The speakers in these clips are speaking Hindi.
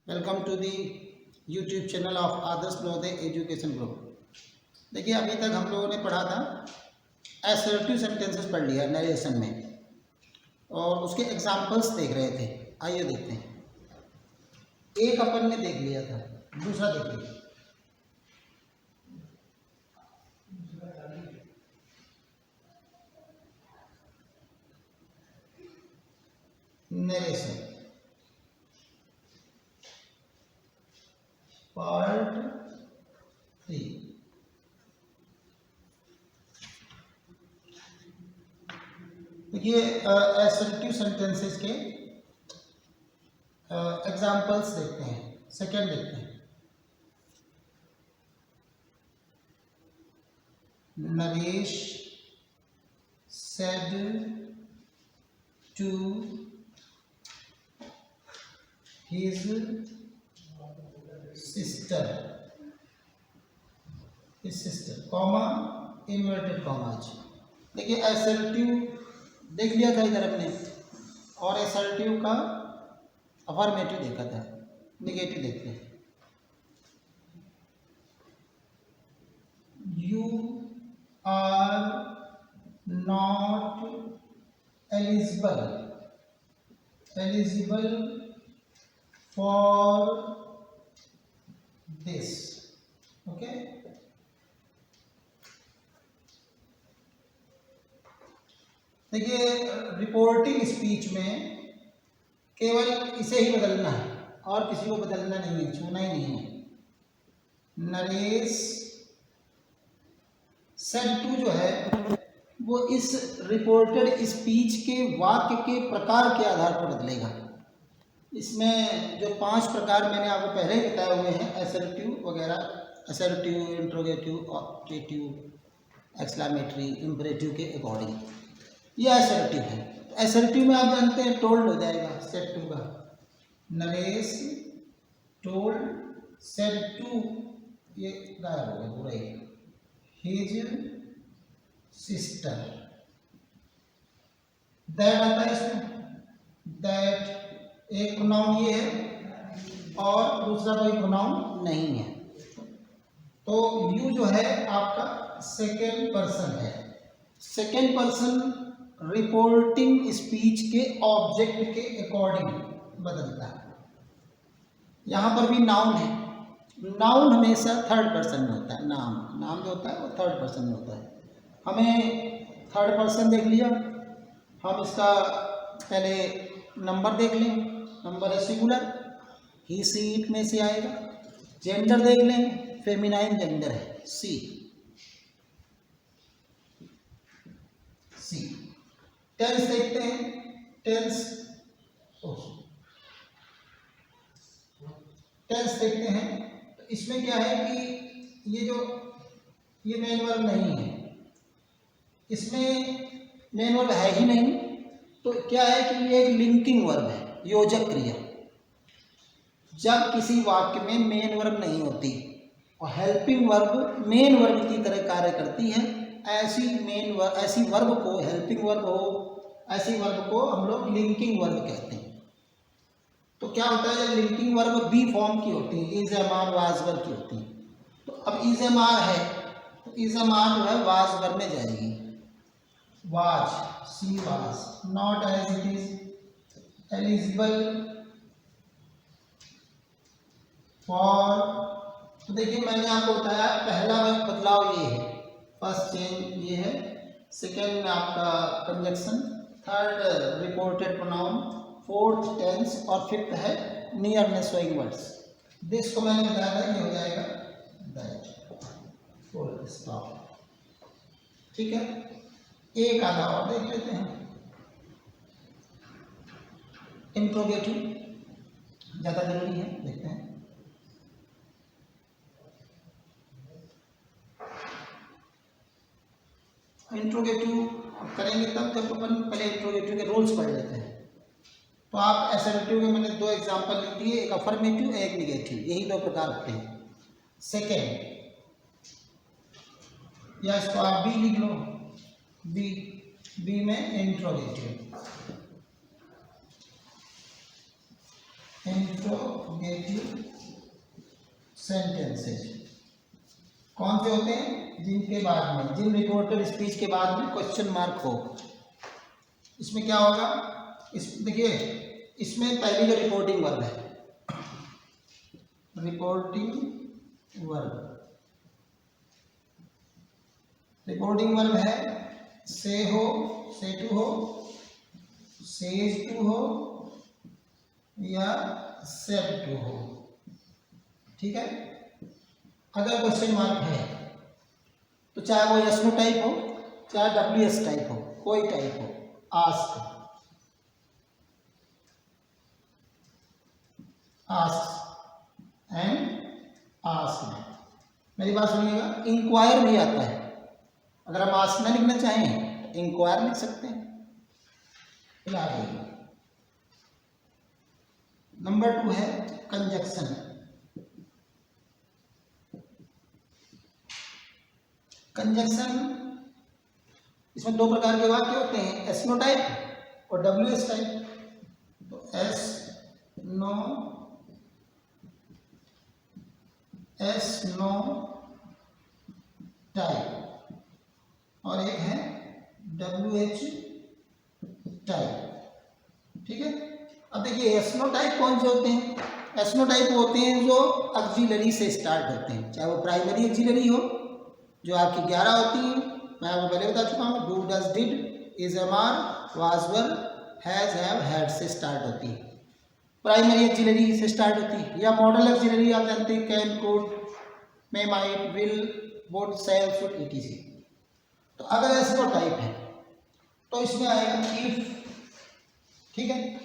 Welcome to the YouTube channel of Adarsh Navodaya education group. देखिए अभी तक हम लोगों ने पढ़ा था असर्टिव सेंटेंसेस पढ़ लिया नरेशन में और उसके एग्जाम्पल्स देख रहे थे। आइए देखते हैं। एक अपन ने देख लिया था, दूसरा देखिए। Narration part 3। देखिए असर्टिव सेंटेंसेस के एग्जाम्पल्स देखते हैं। सेकंड देखते हैं। Naresh said to his sister comma inverted commas. देखिए असर्टिव देख लिया था इधर अपने, और असर्टिव का अफर्मेटिव देखा था। निगेटिव देखते हैं। You are not eligible for this. Okay, देखिए रिपोर्टिंग स्पीच में केवल इसे ही बदलना है और किसी को बदलना नहीं है, छूना ही नहीं है। नरेश सेड टू जो है वो इस रिपोर्टेड स्पीच के वाक्य के प्रकार के आधार पर बदलेगा। इसमें जो 5 प्रकार मैंने आपको पहले ही बताए हुए हैं, असर्टिव वगैरह, assertive, interrogative, objective, exclamatory, imperative के अकॉर्डिंग ये असर्टिव है। असर्टिव में आप जानते हैं टोल्ड हो जाएगा सेड टू का। नरेश टोल्ड सेड टू, ये गायब हो गया पूरा ही। हिज सिस्टर, दैट आता है इसमें। दैट एक प्रोनाउन ये है और दूसरा कोई प्रोनाउन नहीं है। तो यू जो है आपका सेकेंड पर्सन है। सेकेंड पर्सन रिपोर्टिंग स्पीच के ऑब्जेक्ट के अकॉर्डिंग बदलता है। यहाँ पर भी नाउन है। नाउन हमेशा थर्ड पर्सन में होता है। नाम जो होता है वो थर्ड पर्सन में होता है। हमें थर्ड पर्सन देख लिया, हम इसका पहले नंबर देख लें। नंबर है सिंगुलर, ही सी इट में से आएगा। जेंडर देख लें, फेमिनाइन जेंडर है, सी। टेंस देखते हैं। टेंस देखते हैं तो इसमें क्या है कि ये मेन वर्ब नहीं है, इसमें मेन वर्ब है ही नहीं। तो क्या है कि ये एक लिंकिंग वर्ब है, योजक क्रिया। जब किसी वाक्य में मेन वर्ब नहीं होती और हेल्पिंग वर्ब मेन वर्ब की तरह कार्य करती है, ऐसी वर्ब को, हेल्पिंग वर्ब हो, ऐसी वर्ब को हम लोग लिंकिंग वर्ब कहते हैं। तो क्या होता है, जब लिंकिंग वर्ब बी फॉर्म की होती है, is am are was verb की होती है। तो अब इज एम आर है तो इज एम आर जो है वाज वर्ब में जाएगी। Was, see was, not as it is, eligible for. तो देखिए मैंने आपको बताया पहला बदलाव ये है, फर्स्ट चेंज ये है। सेकेंड में आपका conjunction, third reported pronoun, fourth tense और फिफ्थ है नियरनेस शोइंग वर्ड्स। दिस को मैंने बताया था, ये हो जाएगा दैट। Full stop. ठीक है, एक आधा और देख लेते हैं। इंट्रोगेटिव ज़्यादा जरूरी है, देखते हैं। इंट्रोगेटिव करेंगे तब जब अपन पहले इंट्रोगेटिव के रूल्स पढ़ लेते हैं। तो आप असर्टिव के मैंने 2 एग्जांपल लिख दिए, एक अफर्मेटिव एक निगेटिव, यही 2 प्रकार होते हैं। सेकेंड, या इसको आप बी लिख लो, बी में इंट्रोगेटिव। इंट्रोगेटिव सेंटेंसेज कौन से होते हैं? जिनके बाद में, जिन रिपोर्टेड स्पीच के बाद में क्वेश्चन मार्क हो। इसमें क्या होगा? इस देखिए, इसमें पहली जो रिपोर्टिंग वर्ब है, रिपोर्टिंग वर्ब है से हो, से टू हो, सेज टू हो या सेड टू हो। ठीक है। अगर क्वेश्चन मार्क है तो चाहे वो यस नो टाइप हो, चाहे डब्ल्यू टाइप हो, कोई टाइप हो, आस्क एंड आस्क। मेरी बात सुनिएगा, इंक्वायर भी आता है। अगर हम आस्क में लिखना चाहें तो इंक्वायर लिख सकते हैं। नंबर 2 है कंजक्शन। कंजक्शन, इसमें दो प्रकार के वाक्य होते हैं, एस नो टाइप और डब्ल्यू एस टाइप। तो एस नो टाइप और एक है डब्ल्यू एच टाइप। ठीक है। अब देखिए, एस नो टाइप कौन से होते हैं? एस नो टाइप होते हैं जो ऑक्सिलरी से स्टार्ट होते हैं, चाहे वो प्राइमरी ऑक्सिलरी हो जो आपकी 11 होती है। मैं आपको पहले बता चुका हूँ, do, does, did, is, am, are, was, were, has, have, had से स्टार्ट होती है, प्राइमरी ऑक्सिलरी से स्टार्ट होती है। या मॉडल ऑक्सिलरी आप जानते हैं, can, could, may, might, will, would, shall, should, etc। तो अगर एस नो टाइप है तो इसमें आएगा इफ। ठीक है।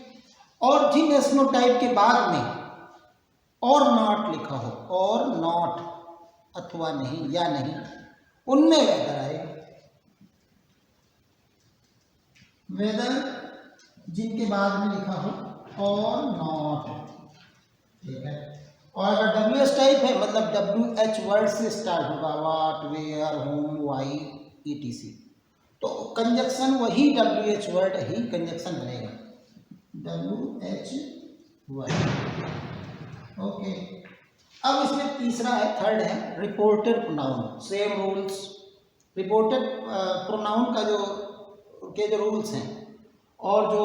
और जिन एस नो टाइप के बाद में और नॉट लिखा हो, और नॉट अथवा नहीं या नहीं, उनमें वेदर आएगा। वेदर जिनके बाद में लिखा हो और नॉट। ठीक है। और अगर डब्ल्यू एस टाइप है, मतलब डब्ल्यू एच वर्ड से स्टार्ट होगा, वाट, वेयर, होम, वाई, etc। तो कंजक्शन वही डब्ल्यू एच वर्ड ही कंजक्शन बनेगा, डब्ल्यू एच वर्ड। ओके। अब इसमें तीसरा है, थर्ड है reported pronoun. Same rules. Reported pronoun का जो रूल्स हैं और जो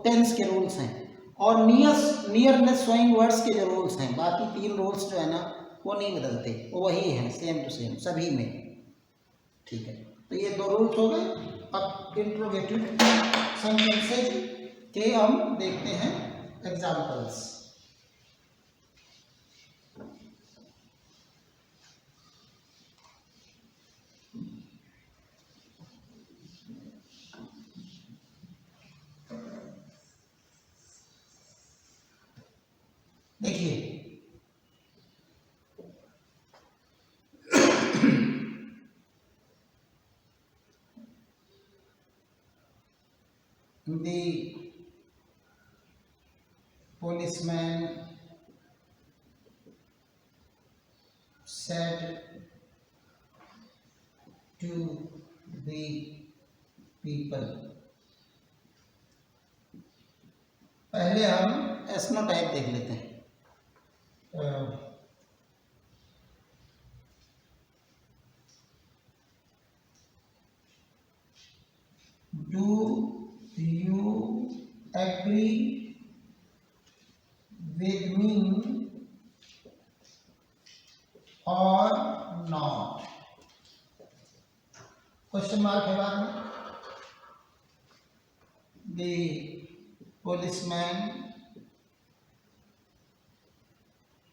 टेंस के रूल्स हैं और नियरनेस शोइंग वर्ड्स के जो रूल्स हैं, बाकी 3 रूल्स जो है ना वो नहीं बदलते, वो वही हैं, सेम टू सेम सभी में। ठीक है। तो ये 2 रूल्स हो गए। अब इंट्रोगेटिव सेंटेंसेज के हम देखते हैं एग्जाम्पल्स। देखिए, the policeman said to the people। पहले हम एसनो टाइप देख लेते हैं। Do you agree with me और नॉट? क्वेश्चन मार्क है बाद में। द पुलिसमैन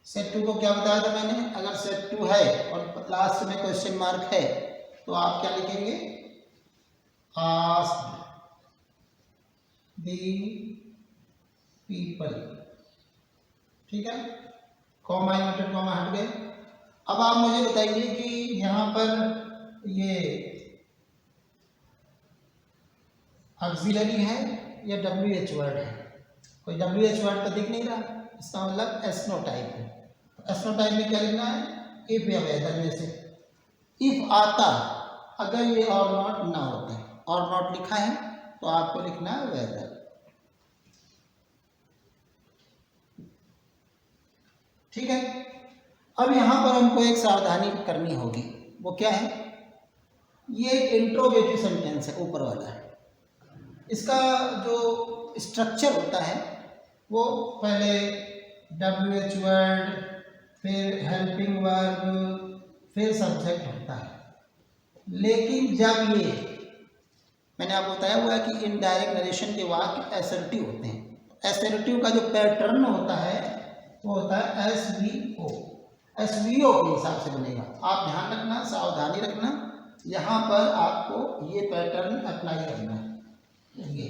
सेट टू को क्या बताया था मैंने? अगर सेट टू है और लास्ट में क्वेश्चन मार्क है तो आप क्या लिखेंगे? Ask the people. ठीक है। कॉमा इन्वर्टेड कॉमा हट गए। अब आप मुझे बताइए कि यहाँ पर ये ऑक्सिलरी है या डब्ल्यू एच वर्ड है? कोई डब्ल्यू एच वर्ड तो दिख नहीं रहा, इसका मतलब एसनो टाइप है। एसनो टाइप में क्या लिखना है? इफ या वेदर में से इफ आता, अगर ये और नॉट ना होता है, और नॉट लिखा है तो आपको लिखना है वेदर। ठीक है। अब यहाँ पर हमको एक सावधानी करनी होगी, वो क्या है, ये एक इंट्रोगेटिव सेंटेंस है, ऊपर वाला है। इसका जो स्ट्रक्चर होता है वो पहले WH वर्ड, फिर हेल्पिंग वर्ब, फिर सब्जेक्ट होता है। लेकिन जब ये मैंने आपको बताया हुआ है कि इनडायरेक्ट नरेशन के वाक्य असर्टिव होते हैं। असर्टिव का जो पैटर्न होता है वो होता है SVO। SVO के हिसाब से बनेगा। आप ध्यान रखना, सावधानी रखना, यहाँ पर आपको ये पैटर्न अप्लाई करना है, ये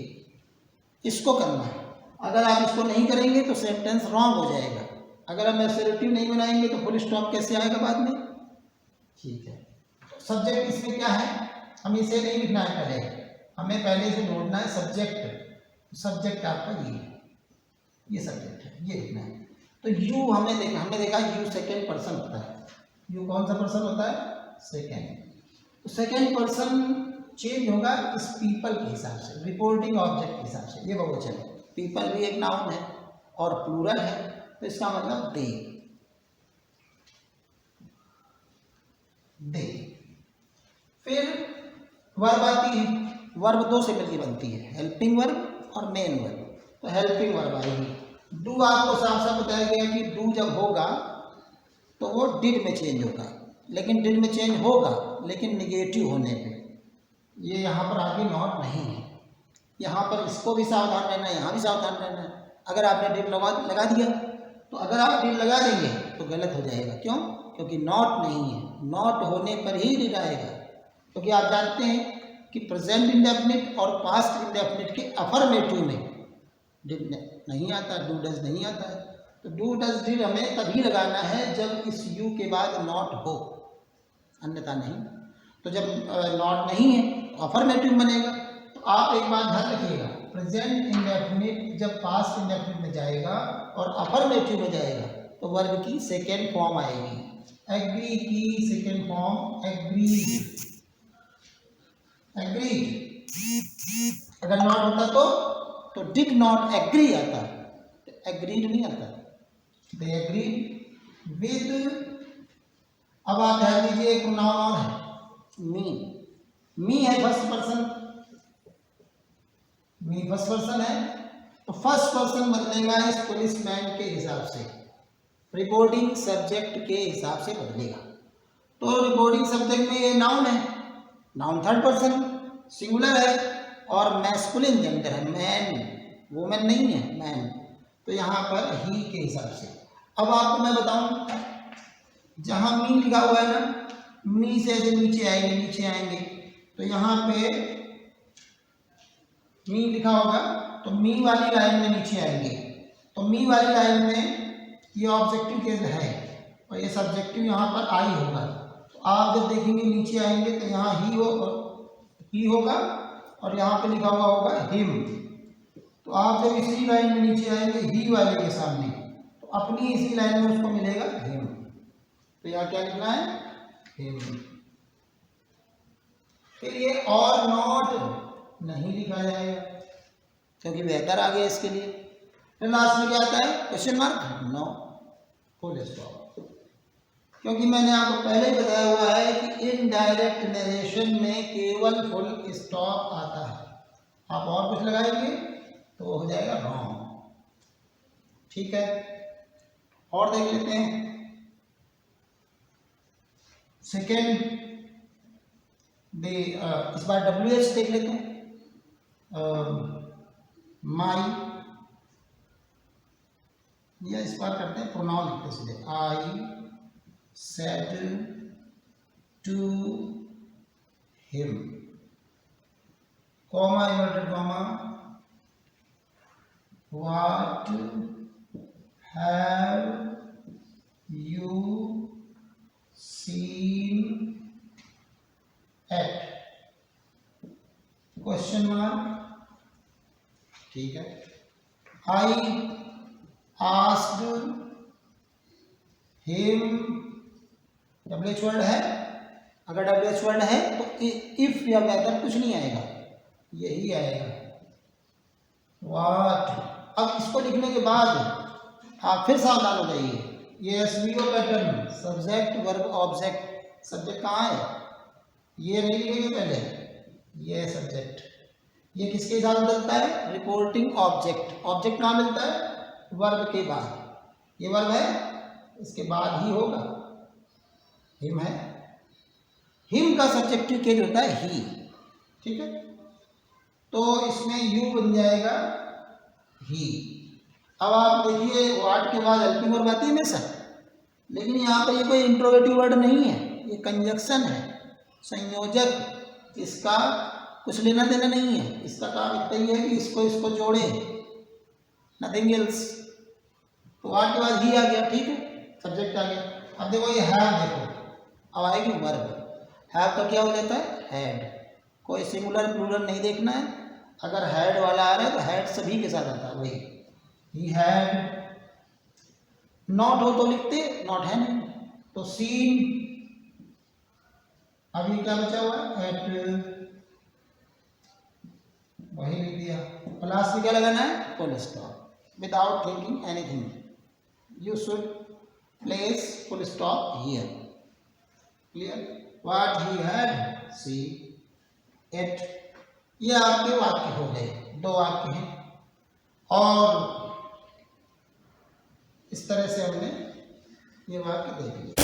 इसको करना है। अगर आप इसको नहीं करेंगे तो सेंटेंस रॉन्ग हो जाएगा। अगर हम असर्टिव नहीं बनाएंगे तो फुल स्टॉप कैसे आएगा बाद में, ठीक है। सब्जेक्ट इसमें क्या है, हम इसे नहीं लिखना है, पहले हमें पहले से ढूंढना है सब्जेक्ट। सब्जेक्ट आपका ये सब्जेक्ट है, ये लिखना है। तो यू हमने देखा यू सेकेंड पर्सन होता है। यू कौन सा पर्सन होता है, सेकेंड। तो सेकेंड पर्सन चेंज होगा इस पीपल के हिसाब से, रिपोर्टिंग ऑब्जेक्ट के हिसाब से। ये बहुवचन है, पीपल भी एक नाउन है और प्लूरल है, तो इसका मतलब दे। फिर वर्ब आती है, वर्ब दो से मिलकर बनती है, हेल्पिंग वर्ब और मेन वर्ब। तो हेल्पिंग वर्ब आएगी। डू आपको साफ साफ बताया गया कि डू जब होगा तो वो डिड में चेंज होगा, लेकिन डिड में चेंज होगा लेकिन निगेटिव होने पे। ये यहाँ पर आगे नॉट नहीं है, यहाँ पर इसको भी सावधान रहना है, यहाँ भी सावधान रहना है। अगर आपने डिड लगा दिया तो अगर आप डिड लगा देंगे तो गलत हो जाएगा। क्यों? क्योंकि नॉट नहीं है, नॉट होने पर ही डिड आएगा। क्योंकि आप जानते हैं कि प्रेजेंट इंडेफिनिट और पास्ट इंडेफिनिट के अफर्मेटिव में डिड नहीं आता, डू डज नहीं आता है। तो डू डज डिड हमें तभी लगाना है जब इस यू के बाद नॉट हो, अन्यथा नहीं। तो जब नॉट नहीं है तो अफर्मेटिव बनेगा। तो आप एक बात ध्यान रखिएगा, प्रेजेंट इंडेफिनिट जब पास्ट इंडेफिनिट में जाएगा और अफर्मेटिव में जाएगा तो वर्ब की सेकेंड फॉर्म आएगी। एग्री की सेकेंड फॉर्म एग्रीड। अगर नॉट होता तो डिड नॉट एग्री आता, एग्रीड नहीं आता। They agreed with. अब आप ध्यान दीजिए, एक नाउन और है, मी है फर्स्ट पर्सन, मी फर्स्ट पर्सन है। तो फर्स्ट पर्सन बदलेगा इस पुलिसमैन के हिसाब से, रिपोर्टिंग सब्जेक्ट के हिसाब से बदलेगा। तो रिपोर्टिंग सब्जेक्ट में ये नाउन है, नाउन थर्ड पर्सन सिंगुलर है और मैस्कुलिन जेंडर है, मैन, वुमेन नहीं है, मैन। तो यहाँ पर ही के हिसाब से। अब आपको मैं बताऊं, जहाँ मी लिखा हुआ है ना, मी से ऐसे नीचे आएंगे तो यहाँ पे मी लिखा होगा तो मी वाली लाइन में नीचे आएंगे। तो मी वाली लाइन में ये ऑब्जेक्टिव केस है और ये सब्जेक्टिव यहाँ पर आई होगा। तो आप जब देखेंगे नीचे आएंगे तो यहाँ ही होगा और यहाँ पे लिखा हुआ होगा हिम। तो आप जब इसी लाइन में नीचे आएंगे ही वाले के सामने तो अपनी इसी लाइन में उसको मिलेगा हिम। तो यहाँ क्या लिखना है, हिम। फिर ये और नॉट नहीं लिखा जाएगा क्योंकि बेहतर आ गया इसके लिए। फिर लास्ट में क्या आता है, question mark, no, full stop. क्योंकि मैंने आपको पहले ही बताया हुआ है कि इनडायरेक्ट नरेशन में केवल फुल स्टॉप आता है। आप और कुछ लगाएंगे तो हो जाएगा रॉन्ग। ठीक है, और देख लेते हैं सेकेंड इस बार WH देख लेते हैं। माई, या इस बार करते हैं प्रोनाउन लिखते सीधे, I said to him, comma inverted comma, what have you seen at, question mark. ठीक है, I asked him, WH word है। अगर WH वर्ड है तो इफ या वेदर कुछ नहीं आएगा, यही आएगा व्हाट। अब इसको लिखने के बाद आप फिर सावधान हो जाइए, ये SVO pattern, subject verb object. Subject कहाँ है? ये नहीं लिखेंगे पहले, ये है सब्जेक्ट। ये किसके साथ बदलता है? Reporting object. ऑब्जेक्ट कहाँ मिलता है? वर्ब के बाद। ये वर्ब है, इसके बाद ही होगा। हिम है, हिम का सब्जेक्टिव केस होता है ही। ठीक है, तो इसमें यू बन जाएगा ही। अब आप देखिए वाट के बाद हेल्पिंग वर्ब आती है हमेशा, लेकिन यहाँ पर ये कोई इंट्रोगेटिव वर्ड नहीं है, ये कंजक्शन है, संयोजक। इसका कुछ लेना देना नहीं है, इसका काम इतना ही है कि इसको जोड़े, नथिंग एल्स। तो वाट के बाद ही आ गया, ठीक है, सब्जेक्ट आ गया। अब देखो ये हैव, देखो अब आएगी वर्ब। हैव का क्या हो जाता है? हैड। कोई सिंगुलर प्लूरल नहीं देखना है, अगर हैड वाला आ रहा है तो हैड सभी के साथ आता है, वही ही हैड। नॉट हो तो लिखते, नॉट है नहीं, तो सीन। अभी क्या बचा हुआ है? एट, वही लिख दिया। प्लस में क्या लगाना है? Full stop, without thinking anything. You should place full stop here. Clear? What he had, see, at. ये आपके वाक्य हो गए, 2 वाक्य हैं। और इस तरह से हमने ये वाक्य देख लिया।